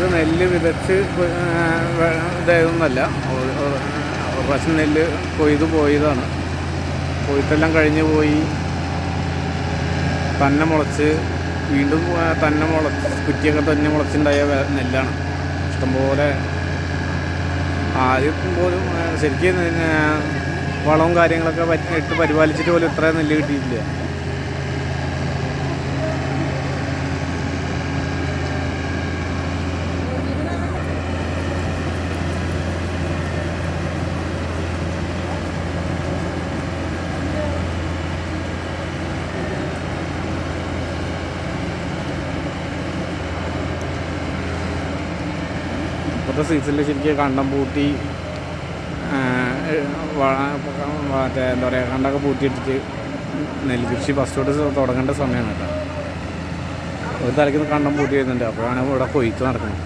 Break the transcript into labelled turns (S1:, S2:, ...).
S1: ഇത് നെല്ല് വിതച്ച് ഇതായതൊന്നല്ല. ഒരു പ്രാവശ്യം നെല്ല് കൊയ്ത് പോയതാണ്. കൊയ്ത്തെല്ലാം കഴിഞ്ഞ് പോയി തന്നെ മുളച്ച് വീണ്ടും തന്നെ കുറ്റിയൊക്കെ തന്നെ മുളച്ചുണ്ടായ നെല്ലാണ്. ഇഷ്ടംപോലെ ആദ്യം പോലും ശരിക്കും വളവും കാര്യങ്ങളൊക്കെ ഇട്ട് പരിപാലിച്ചിട്ട് പോലും ഇത്ര നെല്ല് കിട്ടിയിട്ടില്ല. ഇപ്പോഴത്തെ സീസണിൽ ശരിക്കും കണ്ടം പൂട്ടി മറ്റേ എന്താ പറയുക കണ്ടൊക്കെ പൂട്ടിയിട്ടിട്ട് നെൽകൃഷി ഫസ്റ്റോട്ട് തുടങ്ങേണ്ട സമയമാണ് കേട്ടോ. ഒരു തലയ്ക്ക് കണ്ടം പൂട്ടി വരുന്നുണ്ട്. അപ്പോഴാണ് ഇവിടെ കൊയ്ത്ത് നടക്കുന്നത്.